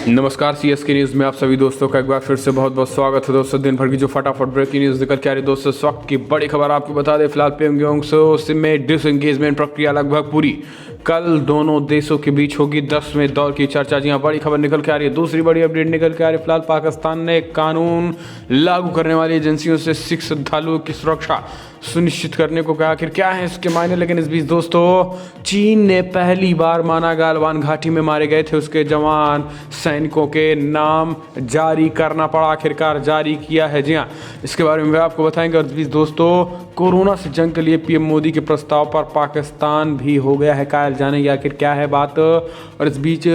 नमस्कार CSK news में आप सभी दोस्तों का एक बार फिर से बहुत बहुत स्वागत है। दोस्तों दिन भर की जो फटाफट ब्रेकिंग न्यूज़ निकल के आ रही दोस्तों, इस वक्त की बड़ी खबर आपको बता दें। फिलहाल प्योंगयांग में डिसएंगेजमेंट प्रक्रिया लगभग पूरी। कल दोनों देशों के बीच होगी 10वें दौर की चर्चा। जी हाँ, बड़ी खबर निकल के आ रही है। दूसरी बड़ी अपडेट निकल के आ रही है। फिलहाल पाकिस्तान ने कानून लागू करने वाली एजेंसियों से सिख श्रद्धालुओं की सुरक्षा सुनिश्चित करने को कहा। आखिर क्या है इसके मायने? लेकिन इस बीच दोस्तों चीन ने पहली बार माना गालवान घाटी में मारे गए थे उसके जवान सैनिकों के नाम जारी करना पड़ा। आखिरकार जारी किया है। जी हाँ, इसके बारे में आपको बताएंगे। और इस बीच दोस्तों कोरोना से जंग के लिए पीएम मोदी के प्रस्ताव पर पाकिस्तान भी हो गया है कायल। जानेंगे आखिर क्या है बात। और इस बीच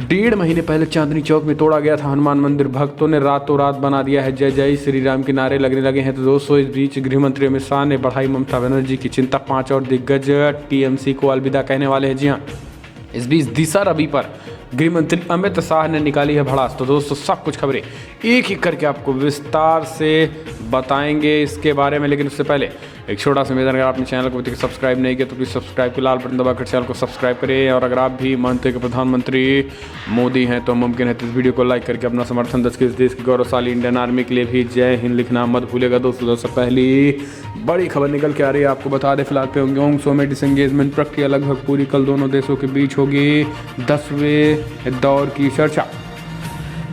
1.5 महीने पहले चांदनी चौक में तोड़ा गया था हनुमान मंदिर, भक्तों ने रातों रात बना दिया है जय जय श्री राम के नारे लगने लगे हैं। तो दोस्तों इस बीच गृह मंत्री अमित शाह ने बढ़ाई ममता बनर्जी की चिंता। 5 और दिग्गज टीएमसी को अलविदा कहने वाले हैं। जी हाँ, इस बीच दिशा रवि पर गृह मंत्री अमित शाह ने निकाली है भड़ास। तो दोस्तों सब कुछ खबरें एक एक करके आपको विस्तार से बताएंगे इसके बारे में। लेकिन उससे पहले एक छोटा सा निवेदन, अगर आपने चैनल को सब्सक्राइब नहीं किया तो प्लीज़ सब्सक्राइब के लाल बटन दबाकर चैनल को सब्सक्राइब करें। और अगर आप भी मानते हैं कि प्रधानमंत्री मोदी हैं तो मुमकिन है तो इस वीडियो को लाइक करके अपना समर्थन दें। इस देश की गौरवशाली इंडियन आर्मी के लिए भी जय हिंद लिखना मत भूलेगा। दोस्तों सबसे पहली बड़ी खबर निकल के आ रही है, आपको बता दें। फिलहाल प्योंगयांग में डिसएंगेजमेंट प्रक्रिया लगभग पूरी। कल दोनों देशों के बीच होगी 10वें दौर की चर्चा।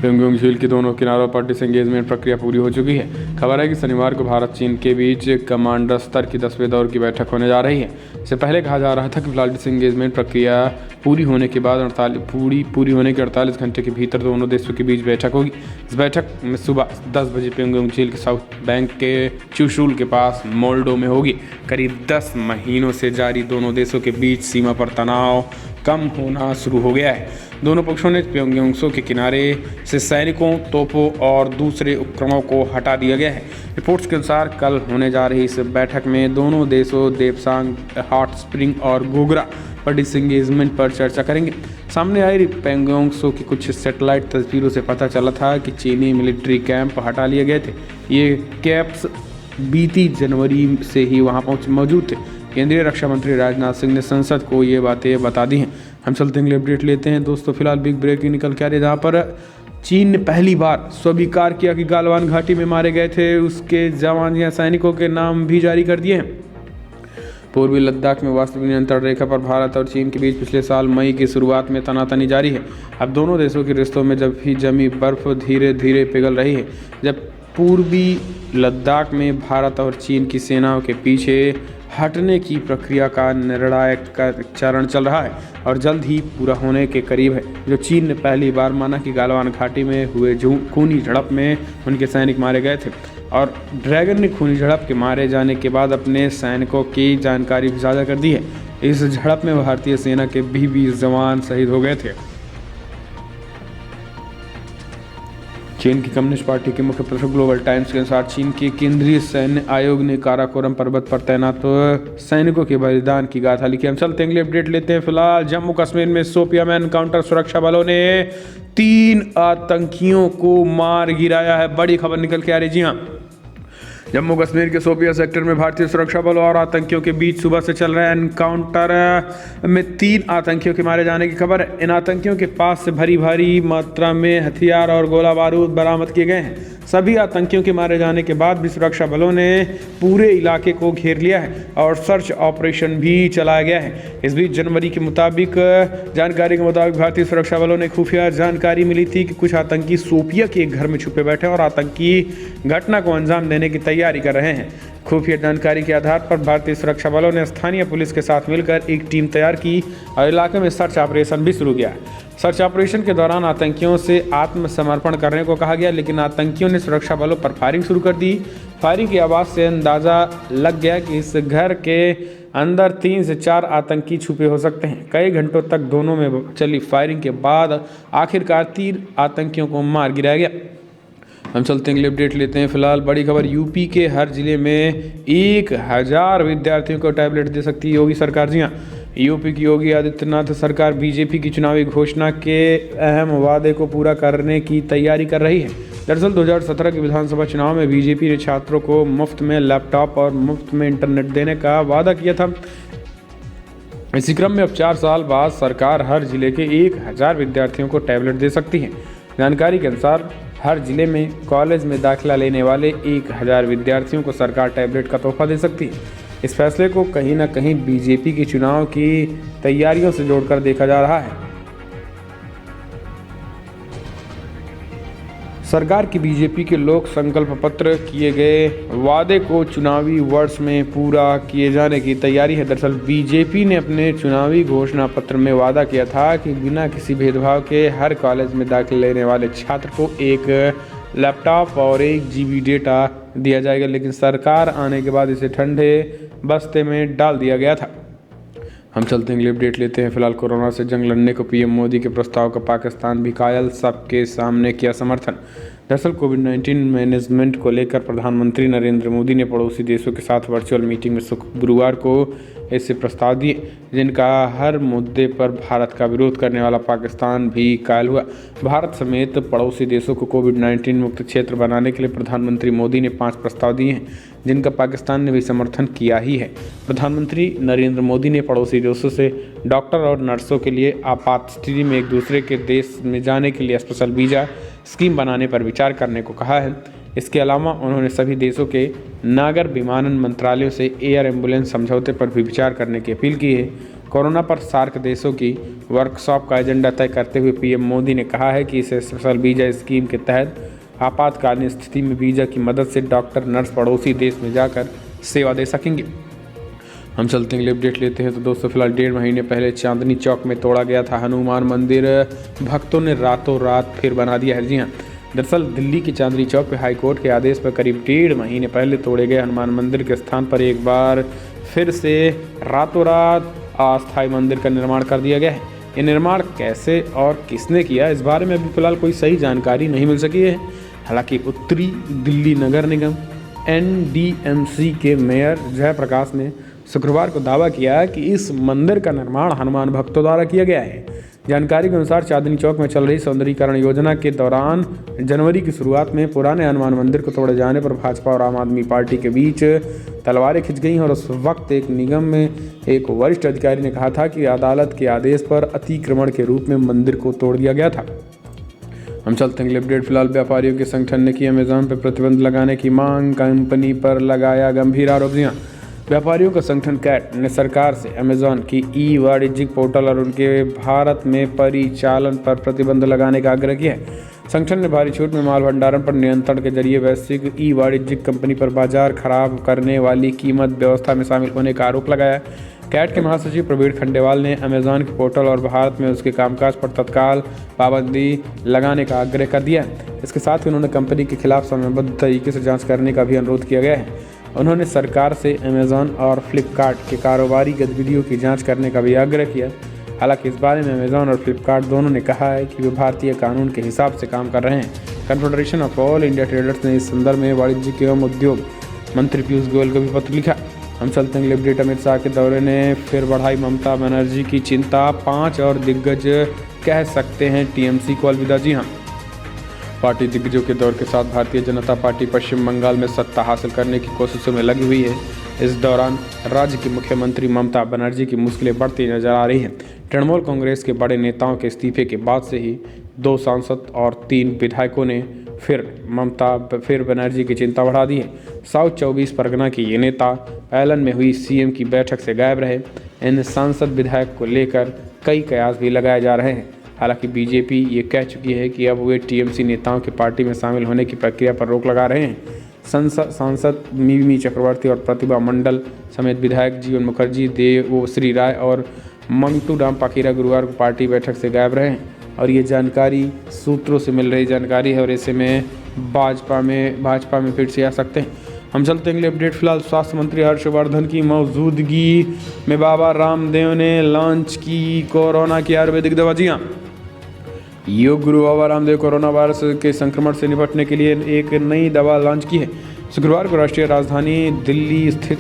प्योंगयांग झील के दोनों किनारों पर डिसएंगेजमेंट प्रक्रिया पूरी हो चुकी है। खबर है कि शनिवार को भारत चीन के बीच कमांडर स्तर की 10वें दौर की बैठक होने जा रही है। इससे पहले कहा जा रहा था कि फिलहाल डिसएंगेजमेंट प्रक्रिया पूरी होने के बाद 48 घंटे के भीतर दोनों देशों के बीच बैठक होगी। इस बैठक में सुबह 10 बजे प्योंगयांग झील के साउथ बैंक के चुशुल के पास मोल्डो में होगी। करीब 10 महीनों से जारी दोनों देशों के बीच सीमा पर तनाव कम होना शुरू हो गया है। दोनों पक्षों ने प्योंगयांग के किनारे से सैनिकों, तोपों और दूसरे उपकरणों को हटा दिया गया है। रिपोर्ट्स के अनुसार कल होने जा रही इस बैठक में दोनों देशों देपसांग, हॉट स्प्रिंग और गोगरा पर डिसएंगेजमेंट पर चर्चा करेंगे। सामने आई प्योंगयांग की कुछ सैटेलाइट तस्वीरों से पता चला था कि चीनी मिलिट्री कैंप हटा लिए गए थे। ये कैंप्स बीती जनवरी से ही वहाँ मौजूद थे। केंद्रीय रक्षा मंत्री राजनाथ सिंह ने संसद को ये बातें बता दी हैं। हम चलते हैं अपडेट लेते हैं। दोस्तों फिलहाल बिग ब्रेकिंग निकल के आ रही है, जहाँ पर चीन ने पहली बार स्वीकार किया कि गालवान घाटी में मारे गए थे उसके जवान या सैनिकों के नाम भी जारी कर दिए हैं। पूर्वी लद्दाख में वास्तविक नियंत्रण रेखा पर भारत और चीन के बीच पिछले साल मई की शुरुआत में तनातनी जारी है। अब दोनों देशों के रिश्तों में जब भी जमी बर्फ धीरे धीरे पिघल रही है, जब पूर्वी लद्दाख में भारत और चीन की सेनाओं के पीछे हटने की प्रक्रिया का निर्णायक चरण चल रहा है और जल्द ही पूरा होने के करीब है। जो चीन ने पहली बार माना कि गालवान घाटी में हुए खूनी झड़प में उनके सैनिक मारे गए थे। और ड्रैगन ने खूनी झड़प के मारे जाने के बाद अपने सैनिकों की जानकारी भी साझा कर दी है। इस झड़प में भारतीय सेना के 20 जवान शहीद हो गए थे। चीन की कम्युनिस्ट पार्टी के मुख्य प्रवक्ता ग्लोबल टाइम्स के अनुसार चीन के केंद्रीय सैन्य आयोग ने काराकोरम पर्वत पर तैनात सैनिकों के बलिदान की गाथा लिखी। हम चलते हैं अपडेट लेते हैं। फिलहाल जम्मू कश्मीर में शोपियां में एनकाउंटर, सुरक्षा बलों ने 3 आतंकियों को मार गिराया है। बड़ी खबर निकल के आ रही। जी हाँ, जम्मू कश्मीर के शोपियां सेक्टर में भारतीय सुरक्षा बलों और आतंकियों के बीच सुबह से चल रहे एनकाउंटर में 3 आतंकियों के मारे जाने की खबर है। इन आतंकियों के पास से भारी मात्रा में हथियार और गोला बारूद बरामद किए गए हैं। सभी आतंकियों के मारे जाने के बाद भी सुरक्षा बलों ने पूरे इलाके को घेर लिया है और सर्च ऑपरेशन भी चलाया गया है। इस बीच जानकारी के मुताबिक भारतीय सुरक्षा बलों ने खुफिया जानकारी मिली थी कि कुछ आतंकी शोपिया के एक घर में छुपे बैठे और आतंकी घटना को अंजाम देने की तैयारी कर रहे हैं। खुफिया जानकारी के आधार पर भारतीय सुरक्षा बलों ने स्थानीय पुलिस के साथ मिलकर एक टीम तैयार की और इलाके में सर्च ऑपरेशन भी शुरू किया। सर्च ऑपरेशन के दौरान आतंकियों से आत्मसमर्पण करने को कहा गया, लेकिन आतंकियों ने सुरक्षा बलों पर फायरिंग शुरू कर दी। फायरिंग की आवाज़ से अंदाज़ा लग गया कि इस घर के अंदर 3 से 4 आतंकी छुपे हो सकते हैं। कई घंटों तक दोनों में चली फायरिंग के बाद आखिरकार 3 आतंकियों को मार गिराया गया। हम चलते हैं अपडेट लेते हैं। फिलहाल बड़ी खबर, यूपी के हर जिले में 1000 विद्यार्थियों को टैबलेट दे सकती है योगी सरकार। जी हाँ, यूपी की योगी आदित्यनाथ सरकार बीजेपी की चुनावी घोषणा के अहम वादे को पूरा करने की तैयारी कर रही है। दरअसल 2017 के विधानसभा चुनाव में बीजेपी ने छात्रों को मुफ्त में लैपटॉप और मुफ्त में इंटरनेट देने का वादा किया था। इसी क्रम में अब 4 साल बाद सरकार हर जिले के 1000 विद्यार्थियों को टैबलेट दे सकती है। जानकारी के अनुसार हर जिले में कॉलेज में दाखिला लेने वाले 1000 विद्यार्थियों को सरकार टैबलेट का तोहफा दे सकती है। इस फैसले को कहीं ना कहीं बीजेपी के चुनाव की तैयारियों से जोड़कर देखा जा रहा है। सरकार की बीजेपी के लोक संकल्प पत्र किए गए वादे को चुनावी वर्ष में पूरा किए जाने की तैयारी है। दरअसल बीजेपी ने अपने चुनावी घोषणा पत्र में वादा किया था कि बिना किसी भेदभाव के हर कॉलेज में दाखिला लेने वाले छात्र को एक लैपटॉप और 1 GB डेटा दिया जाएगा, लेकिन सरकार आने के बाद इसे ठंडे बस्ते में डाल दिया गया था। हम चलते हैं, अगली अपडेट लेते हैं। फिलहाल कोरोना से जंग लड़ने को पीएम मोदी के प्रस्ताव का पाकिस्तान भी कायल, सबके सामने किया समर्थन। दरअसल कोविड-19 मैनेजमेंट को लेकर प्रधानमंत्री नरेंद्र मोदी ने पड़ोसी देशों के साथ वर्चुअल मीटिंग में गुरुवार को ऐसे प्रस्ताव दिए, जिनका हर मुद्दे पर भारत का विरोध करने वाला पाकिस्तान भी कायल हुआ। भारत समेत पड़ोसी देशों को कोविड-19 मुक्त क्षेत्र बनाने के लिए प्रधानमंत्री मोदी ने 5 प्रस्ताव दिए हैं, जिनका पाकिस्तान ने भी समर्थन किया ही है। प्रधानमंत्री नरेंद्र मोदी ने पड़ोसी देशों से डॉक्टर और नर्सों के लिए आपात स्थिति में एक दूसरे के देश में जाने के लिए स्पेशल वीज़ा स्कीम बनाने पर विचार करने को कहा है। इसके अलावा उन्होंने सभी देशों के नागर विमानन मंत्रालयों से एयर एम्बुलेंस समझौते पर भी विचार करने की अपील की है। कोरोना पर सार्क देशों की वर्कशॉप का एजेंडा तय करते हुए पीएम मोदी ने कहा है कि इस स्पेशल वीज़ा स्कीम के तहत आपातकालीन स्थिति में वीज़ा की मदद से डॉक्टर नर्स पड़ोसी देश में जाकर सेवा दे सकेंगे। हम चलते हैं, अपडेट लेते हैं। तो दोस्तों फिलहाल 1.5 महीने पहले चांदनी चौक में तोड़ा गया था हनुमान मंदिर, भक्तों ने रातों रात फिर बना दिया है। जी हाँ, दरअसल दिल्ली के चांदनी चौक पे हाईकोर्ट के आदेश पर करीब 1.5 महीने पहले तोड़े गए हनुमान मंदिर के स्थान पर एक बार फिर से रातों रात अस्थायी मंदिर का निर्माण कर दिया गया है। ये निर्माण कैसे और किसने किया, इस बारे में अभी फिलहाल कोई सही जानकारी नहीं मिल सकी है। हालांकि उत्तरी दिल्ली नगर निगम NDMC के मेयर जयप्रकाश ने शुक्रवार को दावा किया कि इस मंदिर का निर्माण हनुमान भक्तों द्वारा किया गया है। जानकारी के अनुसार चांदनी चौक में चल रही सौंदर्यीकरण योजना के दौरान जनवरी की शुरुआत में पुराने हनुमान मंदिर को तोड़े जाने पर भाजपा और आम आदमी पार्टी के बीच तलवारें खिंच गईं और उस वक्त एक निगम में एक वरिष्ठ अधिकारी ने कहा था कि अदालत के आदेश पर अतिक्रमण के रूप में मंदिर को तोड़ दिया गया था। हम चलते हैं, अगले अपडेट। फिलहाल व्यापारियों के संगठन ने की अमेजॉन पर प्रतिबंध लगाने की मांग, कंपनी पर लगाया गंभीर आरोप। व्यापारियों का संगठन कैट ने सरकार से अमेजॉन की वाणिज्यिक पोर्टल और उनके भारत में परिचालन पर प्रतिबंध लगाने का आग्रह किया है। संगठन ने भारी छूट में माल भंडारण पर नियंत्रण के जरिए वैश्विक वाणिज्यिक कंपनी पर बाजार खराब करने वाली कीमत व्यवस्था में शामिल होने का आरोप लगाया। कैट के महासचिव प्रवीण खंडेवाल ने अमेजॉन के पोर्टल और भारत में उसके कामकाज पर तत्काल पाबंदी लगाने का आग्रह कर दिया। इसके साथ ही उन्होंने कंपनी के खिलाफ समयबद्ध तरीके से जाँच करने का भी अनुरोध किया गया है। उन्होंने सरकार से अमेजॉन और फ्लिपकार्ट के कारोबारी गतिविधियों की जांच करने का भी आग्रह किया। हालांकि इस बारे में अमेजॉन और फ्लिपकार्ट दोनों ने कहा है कि वे भारतीय कानून के हिसाब से काम कर रहे हैं। Confederation of all India traders ने इस संदर्भ में वाणिज्यिक एवं उद्योग मंत्री पीयूष गोयल को भी पत्र लिखा। हम चलते हैं, अपडेट। अमित शाह के दौरे ने फिर बढ़ाई ममता बनर्जी की चिंता, 5 और दिग्गज कह सकते हैं TMC को अलविदा। जी हाँ, पार्टी दिग्गजों के दौर के साथ भारतीय जनता पार्टी पश्चिम बंगाल में सत्ता हासिल करने की कोशिशों में लगी हुई है। इस दौरान राज्य की मुख्यमंत्री ममता बनर्जी की मुश्किलें बढ़ती नजर आ रही हैं। तृणमूल कांग्रेस के बड़े नेताओं के इस्तीफे के बाद से ही 2 सांसद और 3 विधायकों ने फिर बनर्जी की चिंता बढ़ा दी है। साउथ 24 परगना के ये नेता पैलन में हुई CM की बैठक से गायब रहे। इन सांसद विधायक को लेकर कई कयास भी लगाए जा रहे हैं। हालांकि बीजेपी ये कह चुकी है कि अब वे TMC नेताओं की पार्टी में शामिल होने की प्रक्रिया पर रोक लगा रहे हैं। सांसद मिमी चक्रवर्ती और प्रतिभा मंडल समेत विधायक जीवन मुखर्जी, देवश्री राय और मंगटू राम पाकीरा गुरुवार को पार्टी बैठक से गायब रहे हैं और ये जानकारी सूत्रों से मिल रही जानकारी है और ऐसे में भाजपा में फिर से आ सकते हैं। हम चलते हैं, अगले अपडेट। फिलहाल स्वास्थ्य मंत्री हर्षवर्धन की मौजूदगी में बाबा रामदेव ने लॉन्च की कोरोना की आयुर्वेदिक दवा। जी हाँ, योग गुरु बाबा रामदेव कोरोना वायरस के संक्रमण से निपटने के लिए एक नई दवा लॉन्च की है। शुक्रवार को राष्ट्रीय राजधानी दिल्ली स्थित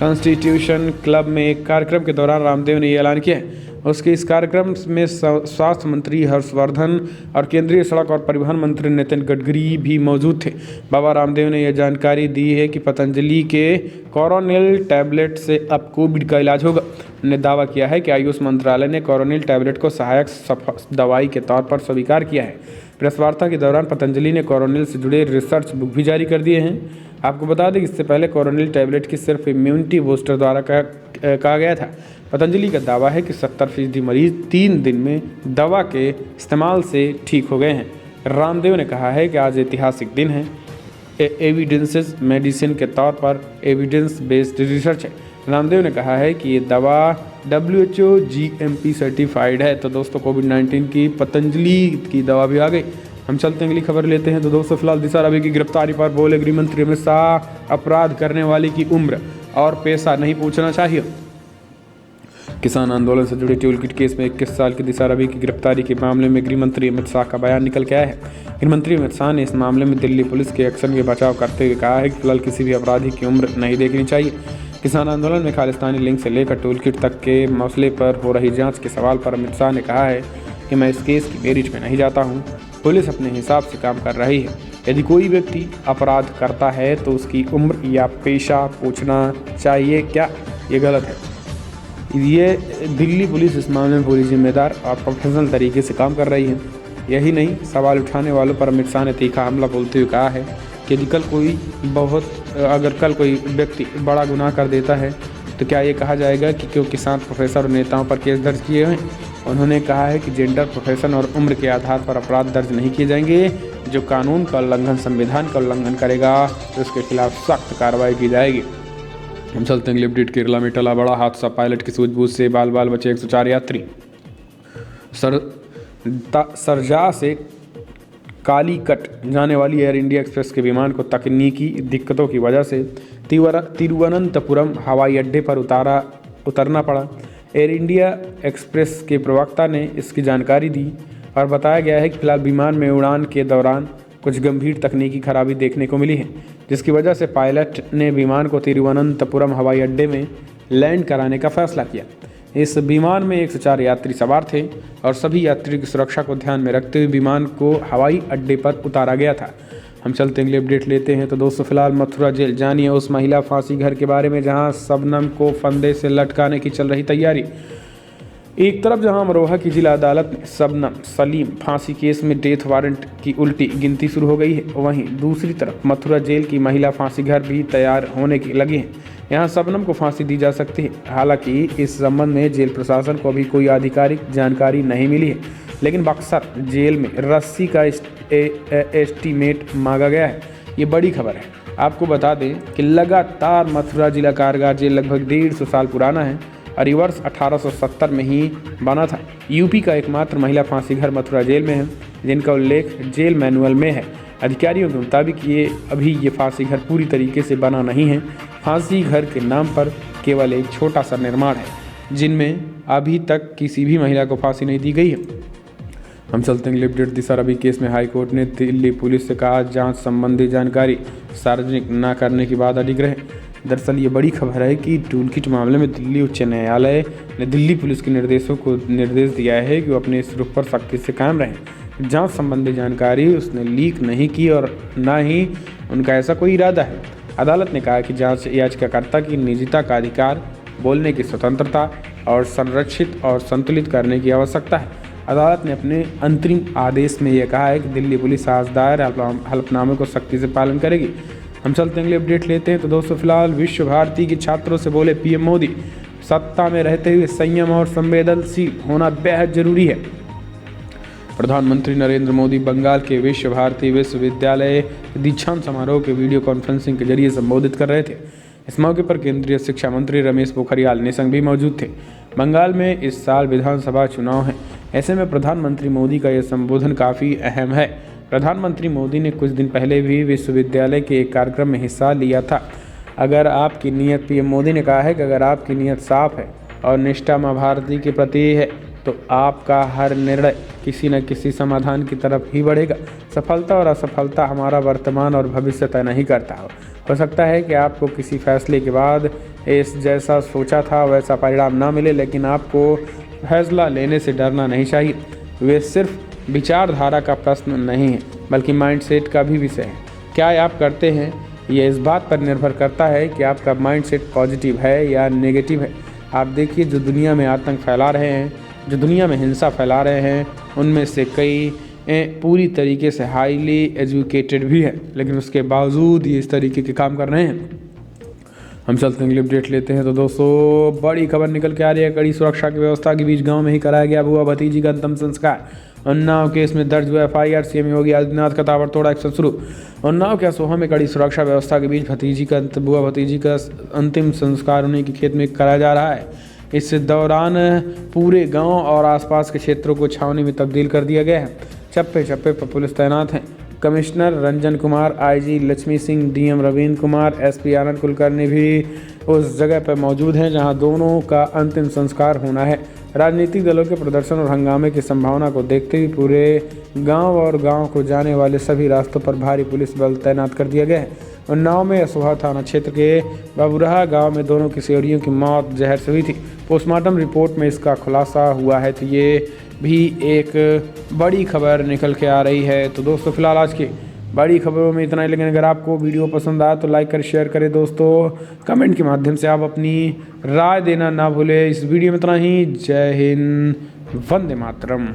कॉन्स्टिट्यूशन क्लब में एक कार्यक्रम के दौरान रामदेव ने यह ऐलान किया है। उसके इस कार्यक्रम में स्वास्थ्य मंत्री हर्षवर्धन और केंद्रीय सड़क और परिवहन मंत्री नितिन गडकरी भी मौजूद थे। बाबा रामदेव ने यह जानकारी दी है कि पतंजलि के कोरोनिल टैबलेट से अब कोविड का इलाज होगा। उन्होंने दावा किया है कि आयुष मंत्रालय ने कोरोनिल टैबलेट को सहायक दवाई के तौर पर स्वीकार किया है। प्रेस वार्ता के दौरान पतंजलि ने कोरोनिल से जुड़े रिसर्च बुक भी जारी कर दिए हैं। आपको बता दें कि इससे पहले कोरोनिल टैबलेट की सिर्फ इम्यूनिटी बूस्टर द्वारा कहा गया था। पतंजलि का दावा है कि 70% मरीज 3 दिन में दवा के इस्तेमाल से ठीक हो गए हैं। रामदेव ने कहा है कि आज ऐतिहासिक दिन है, एविडेंसेस मेडिसिन के तौर पर एविडेंस बेस्ड रिसर्च है। रामदेव ने कहा है कि ये दवा WHO GMP सर्टिफाइड है। तो दोस्तों कोविड-19 की पतंजलि की दवा भी आ गई। हम चलते हैं अगली खबर लेते हैं। तो दोस्तों फिलहाल दिशा रवि की गिरफ्तारी पर बोले गृह मंत्री अमित शाह, अपराध करने वाले की उम्र और पेशा नहीं पूछना चाहिए। किसान आंदोलन से जुड़े टूलकिट केस में 21 साल की दिशा रवि की गिरफ्तारी के मामले में गृह मंत्री अमित शाह का बयान निकल के आया है। गृह मंत्री अमित शाह ने इस मामले में दिल्ली पुलिस के एक्शन के बचाव करते हुए कहा है कि फिलहाल किसी भी अपराधी की उम्र नहीं देखनी चाहिए। किसान आंदोलन में खालिस्तानी लिंक से लेकर टूलकिट तक के मसले पर हो रही जांच के सवाल पर अमित शाह ने कहा है कि मैं इस केस की मेरिट में नहीं जाता हूं। पुलिस अपने हिसाब से काम कर रही है। यदि कोई व्यक्ति अपराध करता है तो उसकी उम्र या पेशा पूछना चाहिए क्या? ये गलत है। ये दिल्ली पुलिस इस मामले में पूरी जिम्मेदार और प्रोफेशनल तरीके से काम कर रही है। यही नहीं, सवाल उठाने वालों पर अमित शाह ने तीखा हमला बोलते हुए कहा है कि यदि अगर कल कोई व्यक्ति बड़ा गुनाह कर देता है तो क्या ये कहा जाएगा कि क्यों किसान, प्रोफेसर और नेताओं पर केस दर्ज किए हैं? उन्होंने कहा है कि जेंडर, प्रोफेशन और उम्र के आधार पर अपराध दर्ज नहीं किए जाएंगे। जो कानून का उल्लंघन, संविधान का उल्लंघन करेगा तो उसके खिलाफ सख्त कार्रवाई की जाएगी। हम चलते हैं अगली अपडेट। केरला में टला बड़ा हादसा, पायलट की सूझबूझ से बाल बचे 104 यात्री। सरजा से कालीकट जाने वाली एयर इंडिया एक्सप्रेस के विमान को तकनीकी दिक्कतों की वजह से तिरुवनंतपुरम हवाई अड्डे पर उतरना पड़ा। एयर इंडिया एक्सप्रेस के प्रवक्ता ने इसकी जानकारी दी और बताया गया है कि फिलहाल विमान में उड़ान के दौरान कुछ गंभीर तकनीकी खराबी देखने को मिली है, जिसकी वजह से पायलट ने विमान को तिरुवनंतपुरम हवाई अड्डे में लैंड कराने का फैसला किया। इस विमान में 104 यात्री सवार थे और सभी यात्रियों की सुरक्षा को ध्यान में रखते हुए विमान को हवाई अड्डे पर उतारा गया था। हम चलते अगले अपडेट लेते हैं। तो दोस्तों फिलहाल मथुरा जेल, जानिए उस महिला फांसी घर के बारे में जहां शबनम को फंदे से लटकाने की चल रही तैयारी। एक तरफ जहां अमरोहा की जिला अदालत में शबनम सलीम फांसी केस में डेथ वारंट की उल्टी गिनती शुरू हो गई है, वहीं दूसरी तरफ मथुरा जेल की महिला फांसी घर भी तैयार होने की लगी है। यहां शबनम को फांसी दी जा सकती है। हालांकि इस संबंध में जेल प्रशासन को अभी कोई आधिकारिक जानकारी नहीं मिली है, लेकिन बक्सर जेल में रस्सी का एस्टीमेट मांगा गया है। ये बड़ी खबर है। आपको बता दें कि लगातार मथुरा जिला कारागार जेल लगभग 150 साल पुराना है और ये वर्ष 1870 में ही बना था। यूपी का एकमात्र महिला फांसी घर मथुरा जेल में है, जिनका उल्लेख जेल मैनुअल में है। अधिकारियों के मुताबिक ये फांसी घर पूरी तरीके से बना नहीं है। फांसी घर के नाम पर केवल एक छोटा सा निर्माण है, जिनमें अभी तक किसी भी महिला को फांसी नहीं दी गई है। हम चलते हैं अपडेट। दिशा रवि केस में हाईकोर्ट ने दिल्ली पुलिस से कहा जांच संबंधी जानकारी सार्वजनिक न करने की बात अडिग रहे। दरअसल ये बड़ी खबर है कि टूलकिट मामले में दिल्ली उच्च न्यायालय ने दिल्ली पुलिस के निर्देशों को निर्देश दिया है कि वो अपने इस रुख पर सख्ती से कायम रहें। जांच संबंधी जानकारी उसने लीक नहीं की और न ही उनका ऐसा कोई इरादा है। अदालत ने कहा कि जांच याचिकाकर्ता की निजता का अधिकार, बोलने की स्वतंत्रता और संरक्षित और संतुलित करने की आवश्यकता है। अदालत ने अपने अंतरिम आदेश में यह कहा है कि दिल्ली पुलिस आज दायर हलफनामे को सख्ती से पालन करेगी। हम चलते हैं अगले अपडेट लेते हैं। तो दोस्तों फिलहाल विश्व भारती के छात्रों से बोले पीएम मोदी, सत्ता में रहते हुए संयम और संवेदनशील होना बेहद जरूरी है। प्रधानमंत्री नरेंद्र मोदी बंगाल के विश्व भारती विश्वविद्यालय दीक्षांत समारोह के वीडियो कॉन्फ्रेंसिंग के जरिए संबोधित कर रहे थे। इस मौके पर केंद्रीय शिक्षा मंत्री रमेश पोखरियाल निशंक भी मौजूद थे। बंगाल में इस साल विधानसभा चुनाव हैं, ऐसे में प्रधानमंत्री मोदी का यह संबोधन काफ़ी अहम है। प्रधानमंत्री मोदी ने कुछ दिन पहले भी विश्वविद्यालय के एक कार्यक्रम में हिस्सा लिया था। अगर आपकी नीयत, पीएम मोदी ने कहा है कि अगर आपकी नीयत साफ है और निष्ठा माँ भारती के प्रति है तो आपका हर निर्णय किसी न किसी समाधान की तरफ ही बढ़ेगा। सफलता और असफलता हमारा वर्तमान और भविष्य तय नहीं करता हो सकता है कि आपको किसी फैसले के बाद इस जैसा सोचा था वैसा परिणाम ना मिले, लेकिन आपको फैसला लेने से डरना नहीं चाहिए। वे सिर्फ विचारधारा का प्रश्न नहीं है बल्कि माइंडसेट का भी विषय है। क्या आप करते हैं ये इस बात पर निर्भर करता है कि आपका माइंडसेट पॉजिटिव है या नेगेटिव है। आप देखिए, जो दुनिया में आतंक फैला रहे हैं, जो दुनिया में हिंसा फैला रहे हैं, उनमें से कई पूरी तरीके से हाईली एजुकेटेड भी है, लेकिन उसके बावजूद ये इस तरीके के काम कर रहे हैं। हम चलते हैं अपडेट लेते हैं। तो दोस्तों, बड़ी खबर निकल के आ रही है। कड़ी सुरक्षा की व्यवस्था के बीच गांव में ही कराया गया बुआ भतीजी का अंतिम संस्कार। उन्नाव केस में दर्ज हुआ FIR। सीएम योगी आदित्यनाथ का ताबड़तोड़ एक्शन शुरू। उन्नाव के असोहा में कड़ी सुरक्षा व्यवस्था के बीच बुआ भतीजी का अंतिम संस्कार उन्हीं के खेत में कराया जा रहा है। इस दौरान पूरे गांव और आसपास के क्षेत्रों को छावनी में तब्दील कर दिया गया है। चप्पे चप्पे पर पुलिस तैनात हैं। Commissioner Ranjan Kumar, IG Lakshmi Singh, DM Ravindra Kumar, SP Anand Kulkarni भी उस जगह पर मौजूद हैं जहां दोनों का अंतिम संस्कार होना है। राजनीतिक दलों के प्रदर्शन और हंगामे की संभावना को देखते हुए पूरे गांव और गांव को जाने वाले सभी रास्तों पर भारी पुलिस बल तैनात कर दिया गया है। उन्नाव में असोहा थाना क्षेत्र के बबुरहा गांव में दोनों किशोरियों की मौत जहर से हुई थी। पोस्टमार्टम रिपोर्ट में इसका खुलासा हुआ है। तो ये भी एक बड़ी खबर निकल के आ रही है। तो दोस्तों, फिलहाल आज की बड़ी खबरों में इतना ही, लेकिन अगर आपको वीडियो पसंद आया तो लाइक करें, शेयर करें दोस्तों। कमेंट के माध्यम से आप अपनी राय देना ना भूलें। इस वीडियो में इतना ही। जय हिंद, वंदे मातरम।